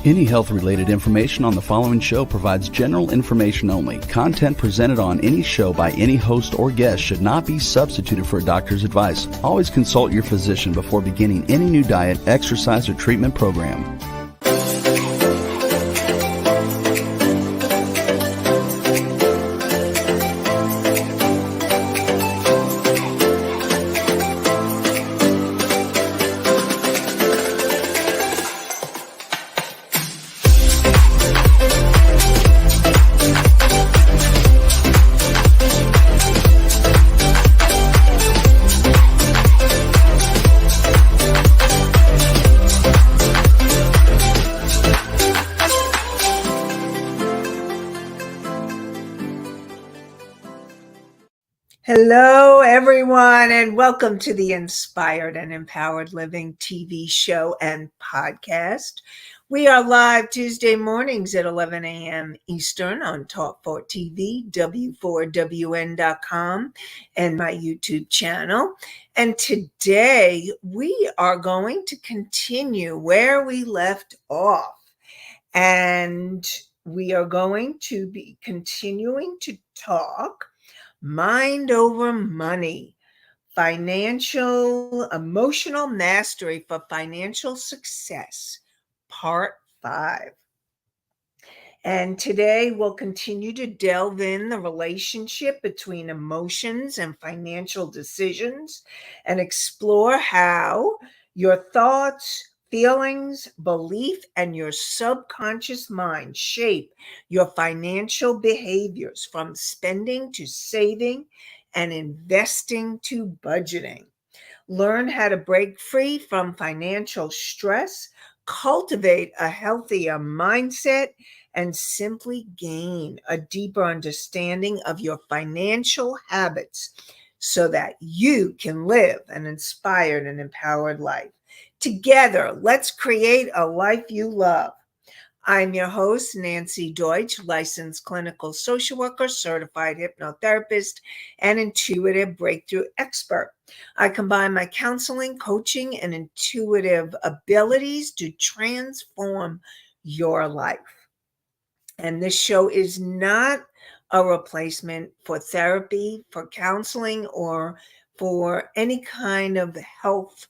Any health-related information on the following show provides general information only. Content presented on any show by any host or guest should not be substituted for a doctor's advice. Always consult your physician before beginning any new diet, exercise, or treatment program. Hello, everyone, and welcome to the Inspired and Empowered Living TV show and podcast. We are live Tuesday mornings at 11 a.m. Eastern on Talk 4 TV, W4WN.com, and my YouTube channel. And today we are going to continue where we left off. And we are going to be continuing to talk mind over money, financial, emotional mastery for financial success, part 5. And today we'll continue to delve in the relationship between emotions and financial decisions and explore how your thoughts, feelings, belief, and your subconscious mind shape your financial behaviors, from spending to saving and investing to budgeting. Learn how to break free from financial stress, cultivate a healthier mindset, and simply gain a deeper understanding of your financial habits so that you can live an inspired and empowered life. Together, let's create a life you love. I'm your host, Nanci Deutsch, licensed clinical social worker, certified hypnotherapist, and intuitive breakthrough expert. I combine my counseling, coaching, and intuitive abilities to transform your life. And this show is not a replacement for therapy, for counseling, or for any kind of health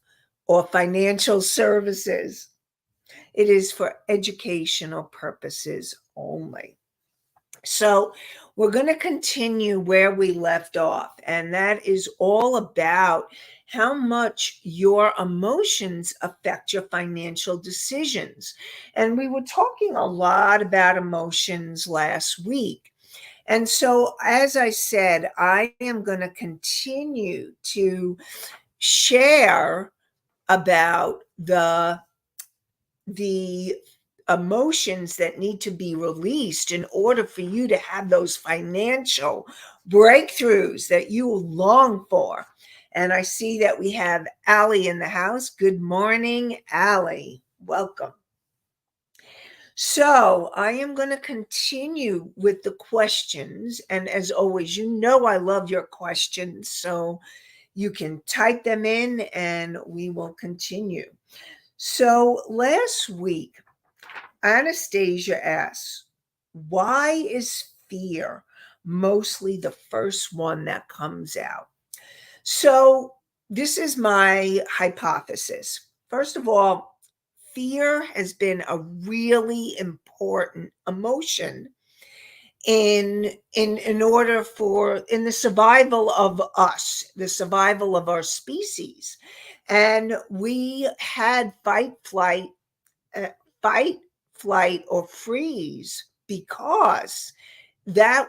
or financial services. It is for educational purposes only. So we're going to continue where we left off, and that is all about how much your emotions affect your financial decisions. And we were talking a lot about emotions last week. And so, as I said, I am going to continue to share about the emotions that need to be released in order for you to have those financial breakthroughs that you long for. And I see that we have Allie in the house. Good morning, Allie. Welcome. So I am going to continue with the questions. And as always, you know I love your questions. So you can type them in and we will continue. So last week, Anastasia asks, why is fear mostly the first one that comes out? So this is my hypothesis. First of all, fear has been a really important emotion in the survival of us, the survival of our species. And we had fight, flight, or freeze because that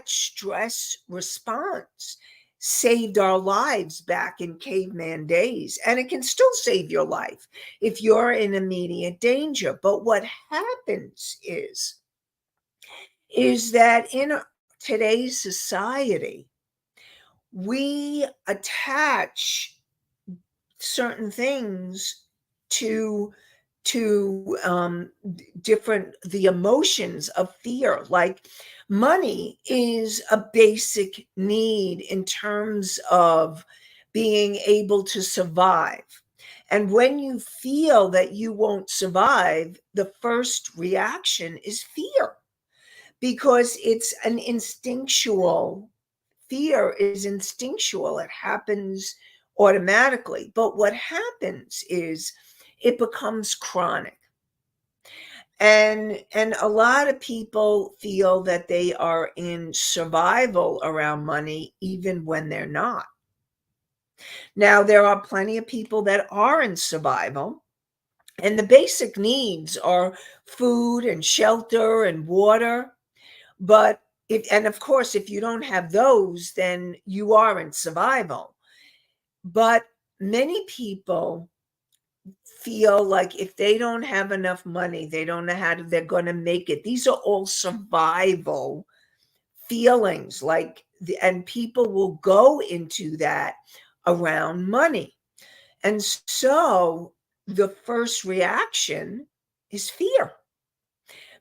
stress response saved our lives back in caveman days. And it can still save your life if you're in immediate danger. But what happens is that in today's society, we attach certain things to the emotions of fear. Like money is a basic need in terms of being able to survive. And when you feel that you won't survive, the first reaction is fear, because it's an instinctual fear is instinctual. It happens automatically. But what happens is it becomes chronic. And a lot of people feel that they are in survival around money even when they're not. Now, there are plenty of people that are in survival, and the basic needs are food and shelter and water. But and of course, if you don't have those, then you are in survival. But many people feel like if they don't have enough money, they don't know how they're going to make it. These are all survival feelings, and people will go into that around money. And so the first reaction is fear,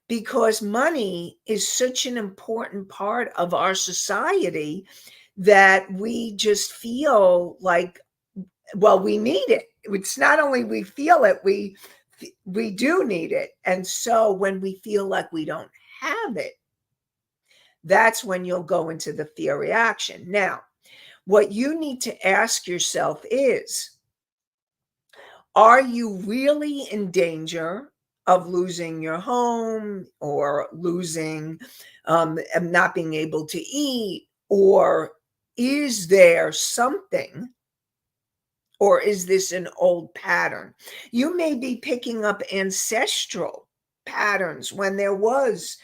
because money is such an important part of our society that we just feel like, well, we need it. It's not only we feel it, we do need it. And so when we feel like we don't have it, that's when you'll go into the fear reaction. Now, what you need to ask yourself is, are you really in danger of losing your home, or losing, and not being able to eat? Or is there something, or is this an old pattern? You may be picking up ancestral patterns when there was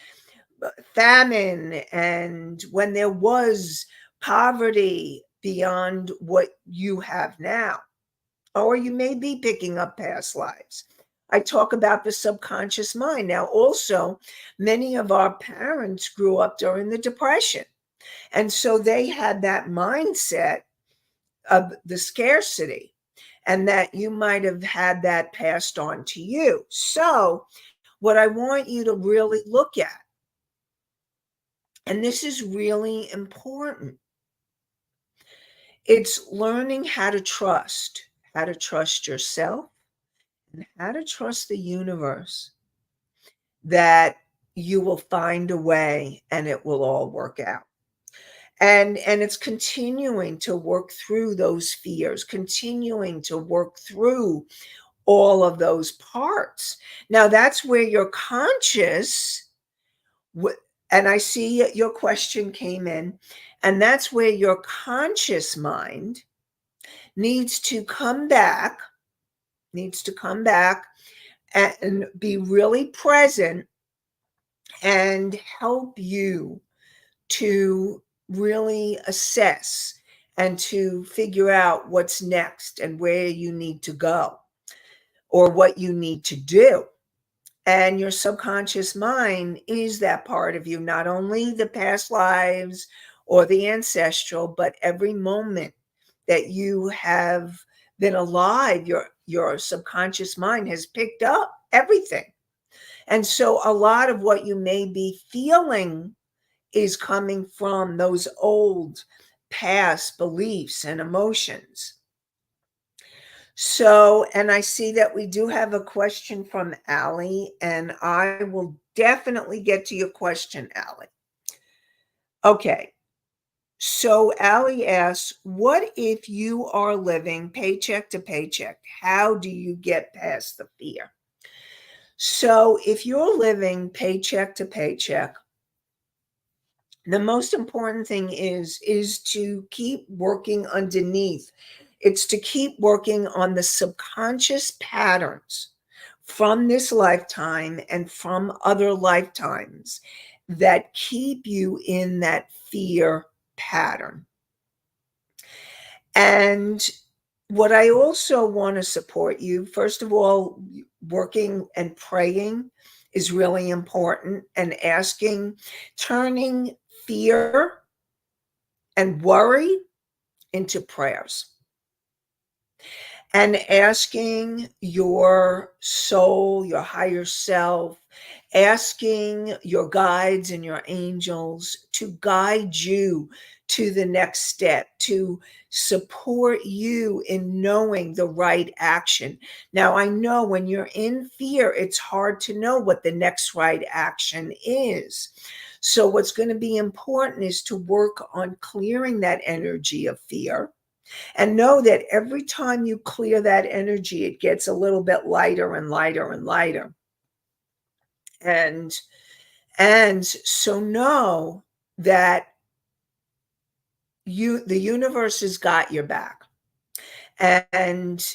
famine, and when there was poverty beyond what you have now. Or you may be picking up past lives. I talk about the subconscious mind. Now, also, many of our parents grew up during the Depression. And so they had that mindset of the scarcity, and that you might have had that passed on to you. So, what I want you to really look at, and this is really important, it's learning how to trust yourself, and how to trust the universe, that you will find a way and it will all work out. And it's continuing to work through those fears, continuing to work through all of those parts. Now, that's where your conscious, and I see your question came in, and that's where your conscious mind needs to come back, and be really present, and help you to really assess and to figure out what's next and where you need to go, or what you need to do. And your subconscious mind is that part of you, not only the past lives or the ancestral, but every moment that you have been alive, your subconscious mind has picked up everything. And so a lot of what you may be feeling is coming from those old past beliefs and emotions. So, and I see that we do have a question from Allie, and I will definitely get to your question, Allie. Okay. So Allie asks, what if you are living paycheck to paycheck? How do you get past the fear? So if you're living paycheck to paycheck, the most important thing is to keep working underneath. It's to keep working on the subconscious patterns from this lifetime and from other lifetimes that keep you in that fear pattern. And what I also want to support you, first of all, working and praying is really important, and asking, turning fear and worry into prayers, and asking your soul, your higher self, asking your guides and your angels to guide you to the next step, to support you in knowing the right action. Now, I know when you're in fear, it's hard to know what the next right action is. So what's going to be important is to work on clearing that energy of fear, and know that every time you clear that energy, it gets a little bit lighter and lighter and lighter. And so know that the universe has got your back, and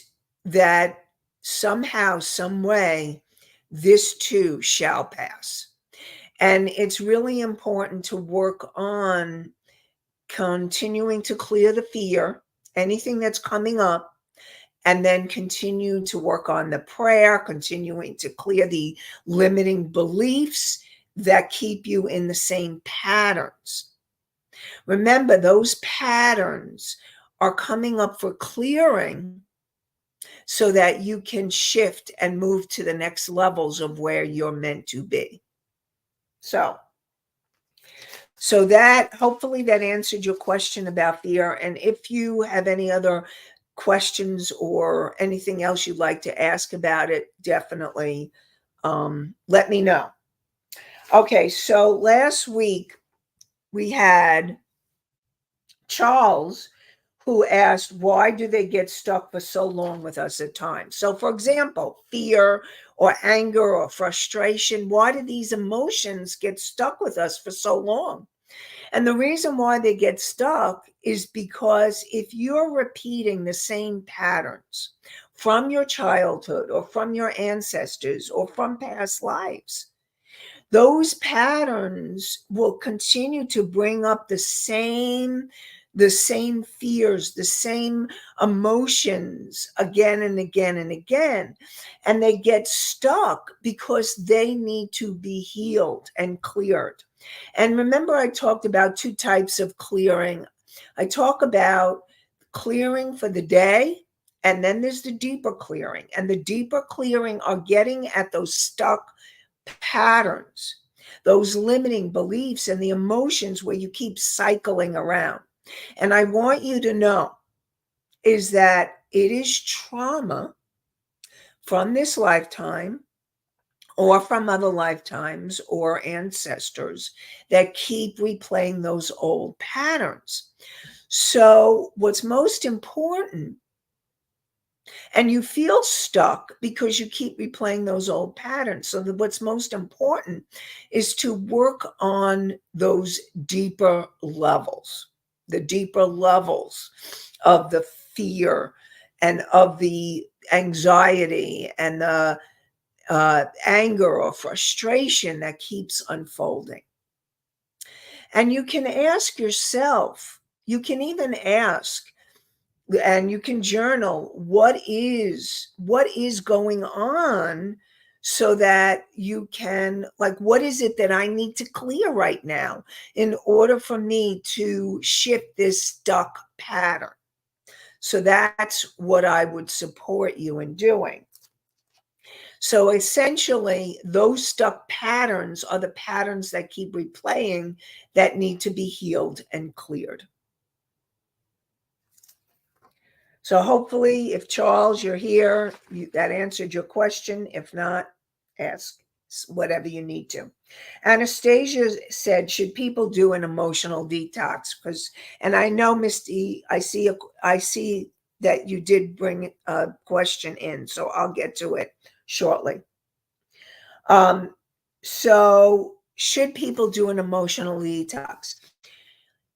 that somehow, some way, this too shall pass. And it's really important to work on continuing to clear the fear, anything that's coming up, and then continue to work on the prayer, continuing to clear the limiting beliefs that keep you in the same patterns. Remember, those patterns are coming up for clearing so that you can shift and move to the next levels of where you're meant to be. So that, hopefully that answered your question about fear. And if you have any other questions or anything else you'd like to ask about it, definitely let me know. Okay, so last week we had Charles, who asked, why do they get stuck for so long with us at times? So, for example, fear or anger or frustration, why do these emotions get stuck with us for so long? And the reason why they get stuck is because if you're repeating the same patterns from your childhood or from your ancestors or from past lives, those patterns will continue to bring up the same fears, the same emotions again and again and again. And they get stuck because they need to be healed and cleared. And remember, I talked about two types of clearing. I talk about clearing for the day, and then there's the deeper clearing. And the deeper clearing are getting at those stuck patterns, those limiting beliefs and the emotions where you keep cycling around. And I want you to know is that it is trauma from this lifetime or from other lifetimes or ancestors that keep replaying those old patterns. So what's most important, and you feel stuck because you keep replaying those old patterns. So what's most important is to work on those deeper levels, the deeper levels of the fear and of the anxiety and the anger or frustration that keeps unfolding. And you can ask yourself, you can even ask, and you can journal what is going on, so that you can, like, what is it that I need to clear right now in order for me to shift this stuck pattern? So that's what I would support you in doing. So essentially, those stuck patterns are the patterns that keep replaying that need to be healed and cleared. So hopefully, if Charles, you're here, that answered your question. If not, ask whatever you need to. Anastasia said, should people do an emotional detox? And I know, Misty, I see that you did bring a question in, so I'll get to it shortly. So should people do an emotional detox?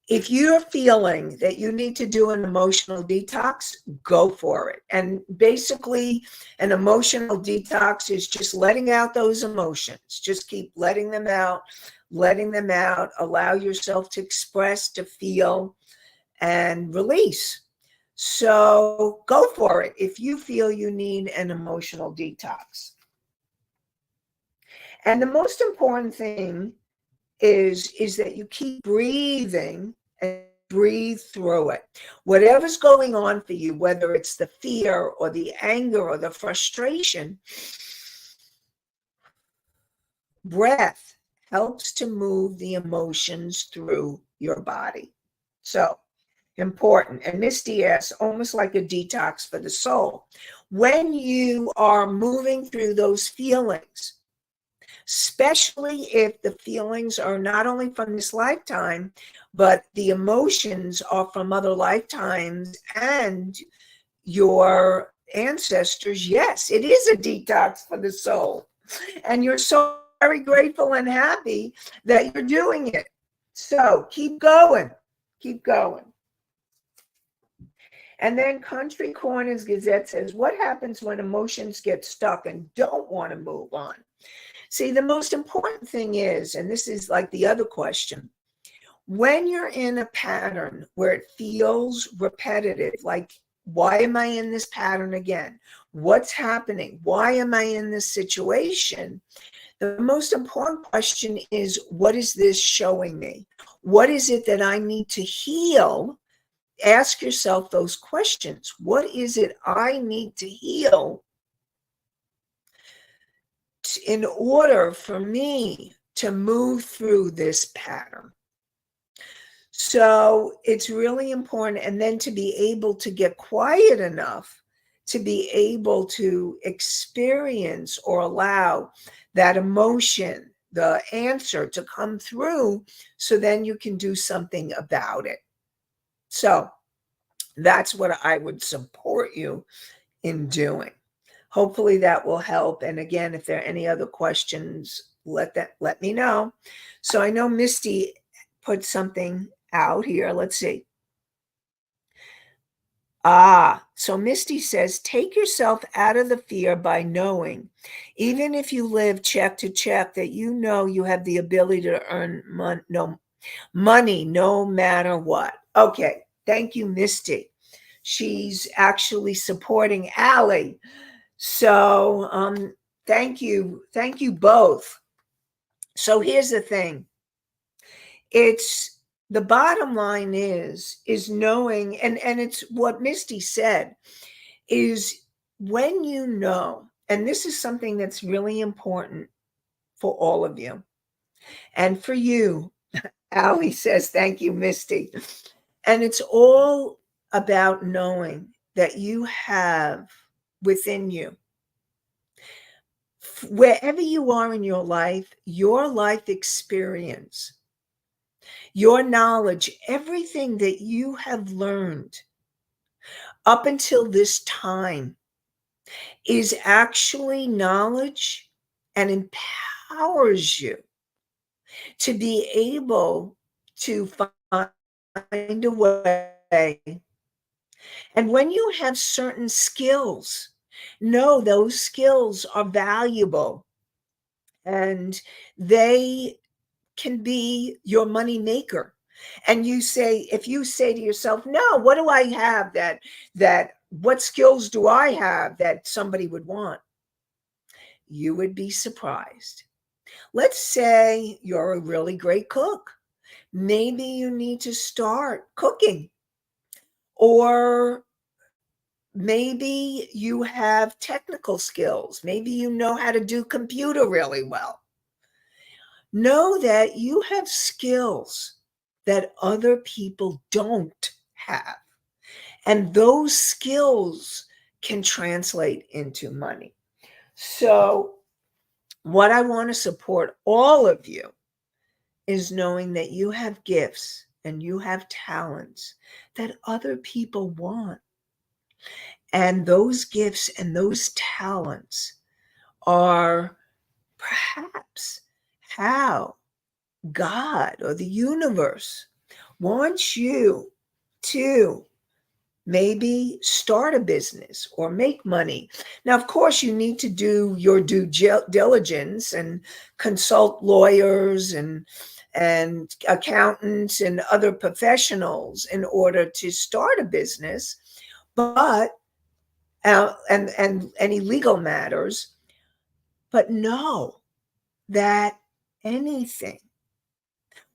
If you're feeling that you need to do an emotional detox, go for it. And basically, an emotional detox is just letting out those emotions. Just keep letting them out, allow yourself to express, to feel, and release. So go for it if you feel you need an emotional detox. And the most important thing is that you keep breathing and breathe through it. Whatever's going on for you, whether it's the fear or the anger or the frustration, breath helps to move the emotions through your body. So important. And Misty asks, almost like a detox for the soul. When you are moving through those feelings, especially if the feelings are not only from this lifetime, but the emotions are from other lifetimes and your ancestors, yes, it is a detox for the soul. And you're so very grateful and happy that you're doing it. So keep going. Keep going. And then Country Corners Gazette says, what happens when emotions get stuck and don't want to move on? See, the most important thing is, and this is like the other question, when you're in a pattern where it feels repetitive, like, why am I in this pattern again? What's happening? Why am I in this situation? The most important question is, what is this showing me? What is it that I need to heal? Ask yourself those questions. What is it I need to heal in order for me to move through this pattern? So it's really important. And then to be able to get quiet enough to be able to experience or allow that emotion, the answer to come through, so then you can do something about it. So that's what I would support you in doing. Hopefully that will help. And again, if there are any other questions, let me know. So I know Misty put something out here. Let's see. So Misty says, take yourself out of the fear by knowing, even if you live check to check, that you know you have the ability to earn money no matter what. Okay. Thank you, Misty. She's actually supporting Allie. So thank you. Thank you both. So here's the thing. It's the bottom line is knowing, and it's what Misty said, is when you know, and this is something that's really important for all of you. And for you, Allie says, thank you, Misty. And it's all about knowing that you have within you, wherever you are in your life experience, your knowledge, everything that you have learned up until this time is actually knowledge and empowers you to be able to find a way. And when you have certain skills, know those skills are valuable and they can be your money maker. And if you say to yourself, no, what do I have what skills do I have that somebody would want? You would be surprised. Let's say you're a really great cook. Maybe you need to start cooking, or maybe you have technical skills. Maybe you know how to do computer really well. Know that you have skills that other people don't have. And those skills can translate into money. So, what I want to support all of you is knowing that you have gifts and you have talents that other people want. And those gifts and those talents are perhaps how God or the universe wants you to maybe start a business or make money. Now, of course, you need to do your due diligence and consult lawyers and accountants and other professionals in order to start a business, but and any legal matters. But know that anything,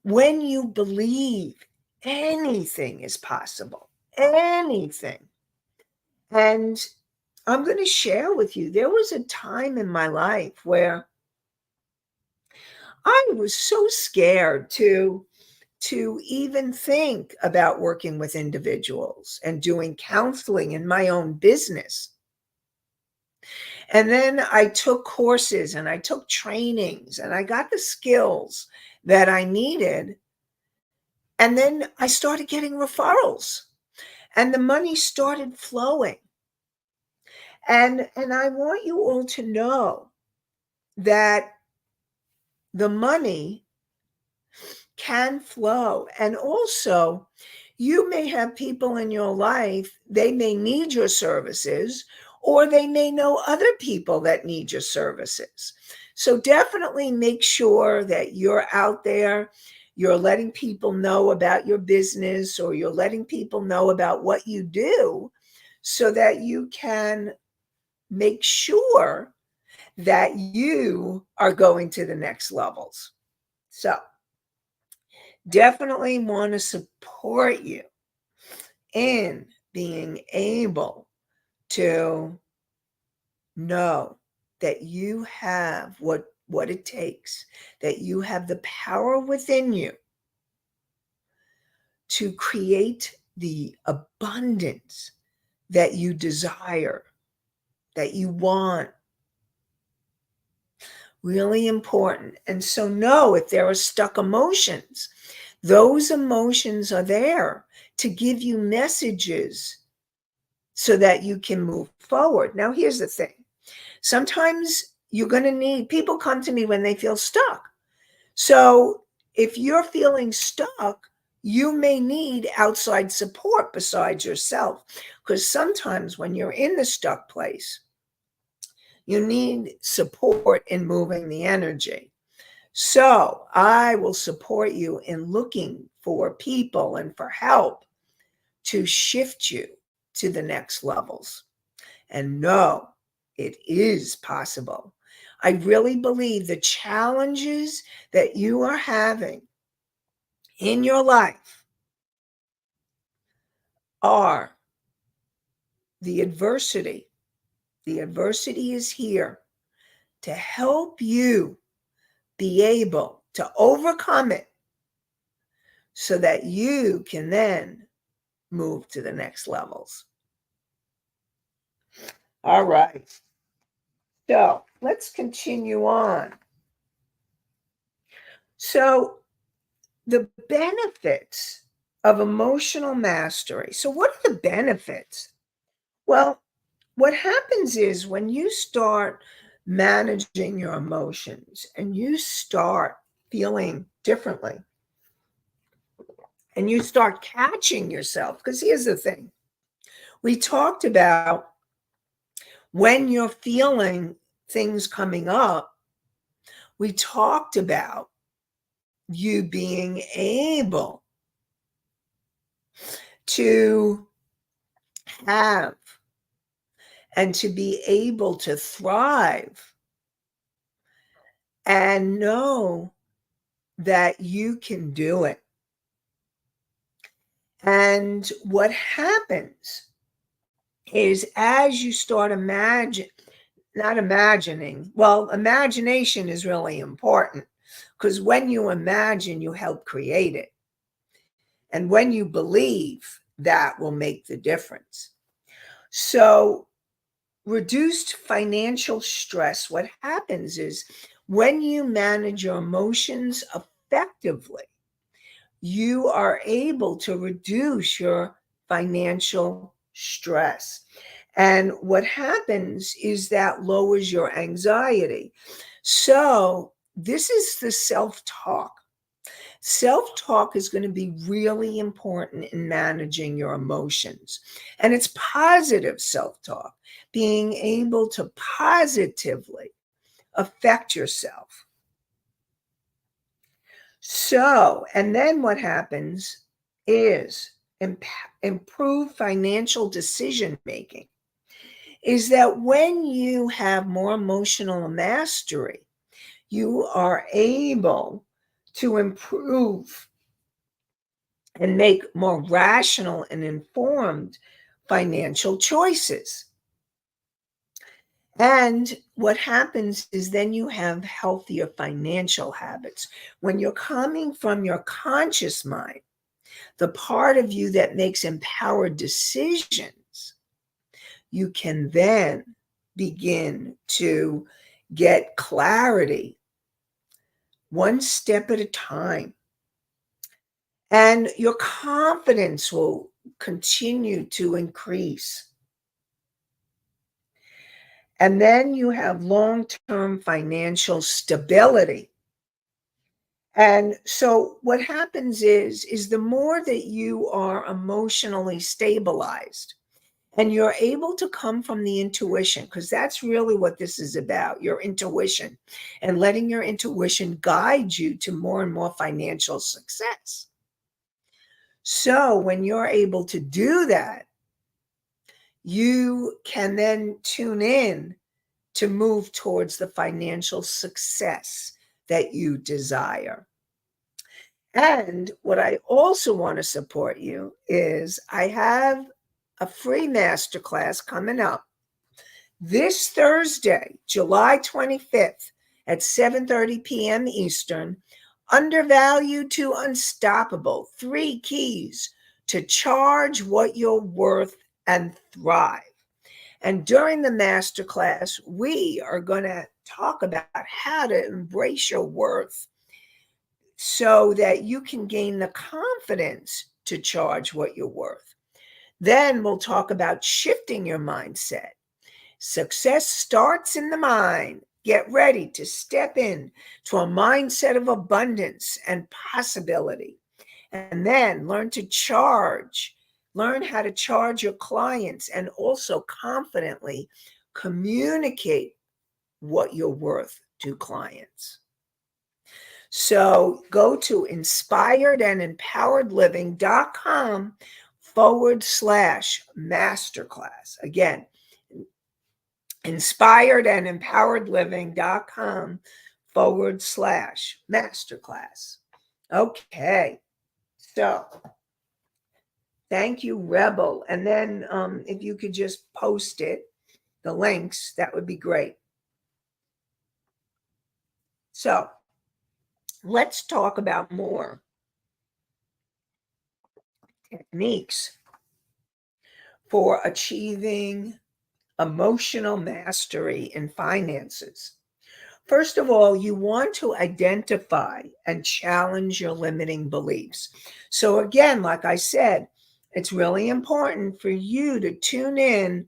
when you believe, anything is possible. Anything. And I'm going to share with you, there was a time in my life where I was so scared to to even think about working with individuals and doing counseling in my own business. And then I took courses and I took trainings and I got the skills that I needed. And then I started getting referrals and the money started flowing. And I want you all to know that the money can flow. And also, you may have people in your life, they may need your services, or they may know other people that need your services. So definitely make sure that you're out there, you're letting people know about your business, or you're letting people know about what you do so that you can make sure that you are going to the next levels. So definitely want to support you in being able to know that you have what it takes, that you have the power within you to create the abundance that you desire, that you want. Really important. And so know if there are stuck emotions, those emotions are there to give you messages so that you can move forward. Now, here's the thing. Sometimes you're going to need, people come to me when they feel stuck. So if you're feeling stuck, you may need outside support besides yourself. Because sometimes when you're in the stuck place, you need support in moving the energy. So I will support you in looking for people and for help to shift you to the next levels. And no, it is possible. I really believe the challenges that you are having in your life are the adversity. The adversity is here to help you be able to overcome it so that you can then move to the next levels. All right. So let's continue on. So the benefits of emotional mastery. So what are the benefits? Well, what happens is when you start managing your emotions and you start feeling differently and you start catching yourself, because here's the thing. We talked about when you're feeling things coming up, we talked about you being able to have and to be able to thrive and know that you can do it. And what happens is as you start imagination is really important because when you imagine, you help create it. And when you believe, that will make the difference. So reduced financial stress, what happens is when you manage your emotions effectively, you are able to reduce your financial stress. And what happens is that lowers your anxiety. So this is the self-talk. Self-talk is going to be really important in managing your emotions. And it's positive self-talk, being able to positively affect yourself. So, and then what happens is improve financial decision making. Is that when you have more emotional mastery, you are able to improve and make more rational and informed financial choices. And what happens is then you have healthier financial habits. When you're coming from your conscious mind, the part of you that makes empowered decisions, you can then begin to get clarity one step at a time. And your confidence will continue to increase. And then you have long-term financial stability. And so what happens is the more that you are emotionally stabilized and you're able to come from the intuition, because that's really what this is about, your intuition, and letting your intuition guide you to more and more financial success. So when you're able to do that, you can then tune in to move towards the financial success that you desire. And what I also want to support you is I have a free masterclass coming up this Thursday, July 25th at 7:30 p.m. Eastern, Undervalued to Unstoppable, 3 keys to charge what you're worth and thrive. And during the masterclass, we are going to talk about how to embrace your worth so that you can gain the confidence to charge what you're worth. Then we'll talk about shifting your mindset. Success starts in the mind. Get ready to step in to a mindset of abundance and possibility. And then learn how to charge your clients and also confidently communicate what you're worth to clients. So go to inspiredandempoweredliving.com/masterclass. Again, inspiredandempoweredliving.com/masterclass. Okay. So thank you, Rebel. And then if you could just post the links, that would be great. So let's talk about more techniques for achieving emotional mastery in finances. First of all, you want to identify and challenge your limiting beliefs. So again, like I said, it's really important for you to tune in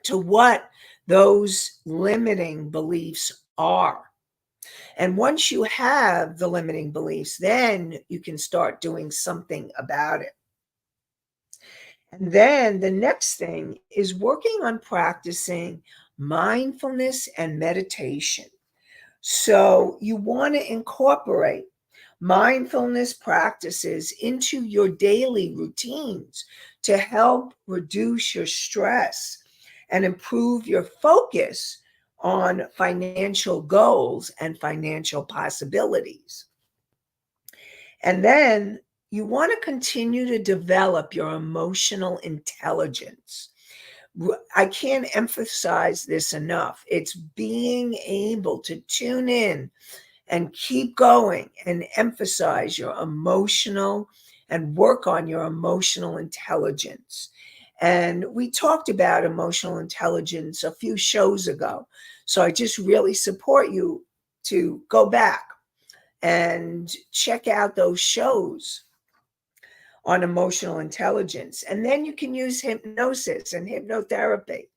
to what those limiting beliefs are. And once you have the limiting beliefs, then you can start doing something about it. And then the next thing is working on practicing mindfulness and meditation. So you want to incorporate mindfulness practices into your daily routines to help reduce your stress and improve your focus on financial goals and financial possibilities. And then you want to continue to develop your emotional intelligence. I can't emphasize this enough. It's being able to tune in and keep going and emphasize your emotional and work on your emotional intelligence. And we talked about emotional intelligence a few shows ago. So I just really support you to go back and check out those shows on emotional intelligence. And then you can use hypnosis and hypnotherapy.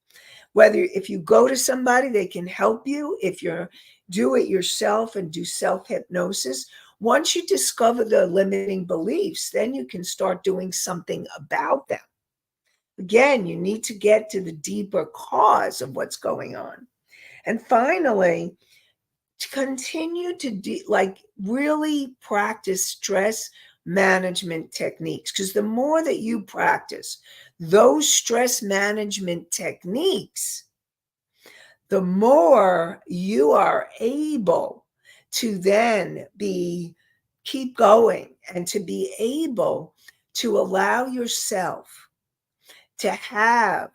If you go to somebody, they can help you. If you do it yourself and do self-hypnosis, once you discover the limiting beliefs, then you can start doing something about them. Again, you need to get to the deeper cause of what's going on. And finally, to continue to really practice stress management techniques, because the more that you practice those stress management techniques, the more you are able to then keep going and to be able to allow yourself to have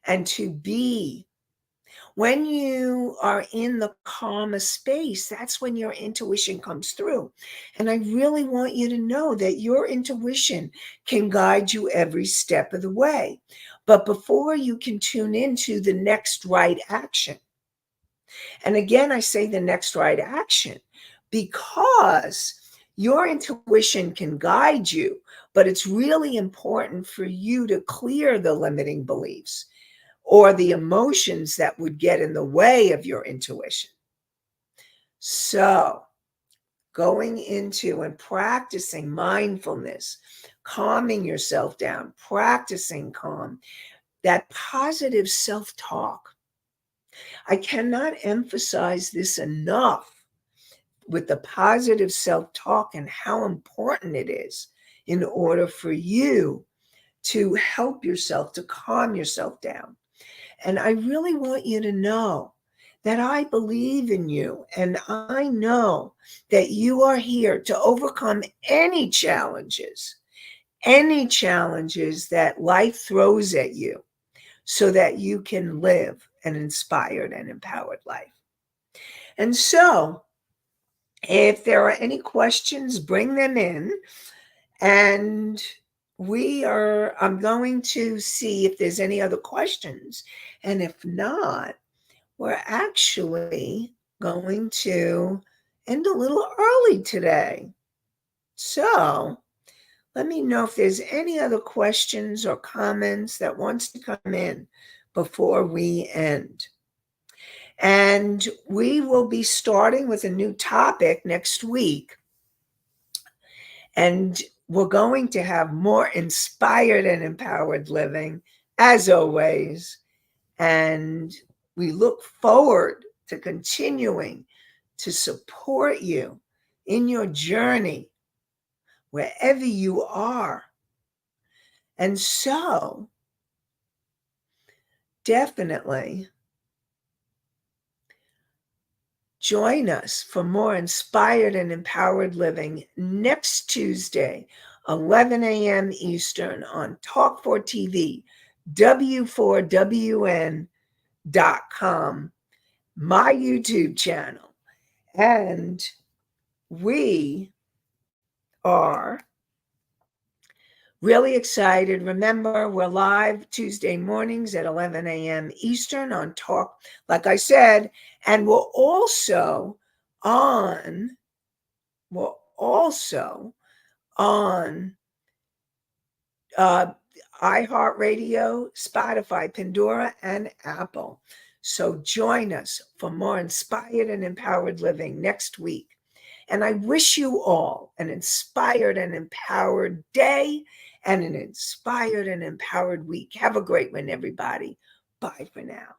and to be When you are in the calmer space, that's when your intuition comes through. And I really want you to know that your intuition can guide you every step of the way. But before you can tune into the next right action, and again, I say the next right action because your intuition can guide you, but it's really important for you to clear the limiting beliefs or the emotions that would get in the way of your intuition. So, going into and practicing mindfulness, calming yourself down, practicing calm, that positive self-talk. I cannot emphasize this enough with the positive self-talk and how important it is in order for you to help yourself, to calm yourself down. And I really want you to know that I believe in you and I know that you are here to overcome any challenges that life throws at you so that you can live an inspired and empowered life. And so, if there are any questions, bring them in. And I'm going to see if there's any other questions. And if not, we're actually going to end a little early today. So let me know if there's any other questions or comments that wants to come in before we end. And we will be starting with a new topic next week. And we're going to have more inspired and empowered living, as always. And we look forward to continuing to support you in your journey, wherever you are. And so, definitely join us for more inspired and empowered living next Tuesday, 11 a.m. Eastern on Talk4TV, W4WN.com, my YouTube channel. And we are really excited. Remember, we're live Tuesday mornings at 11 a.m. Eastern on Talk, like I said, and we're also on iHeartRadio, Spotify, Pandora, and Apple. So join us for more inspired and empowered living next week. And I wish you all an inspired and empowered day and an inspired and empowered week. Have a great one, everybody. Bye for now.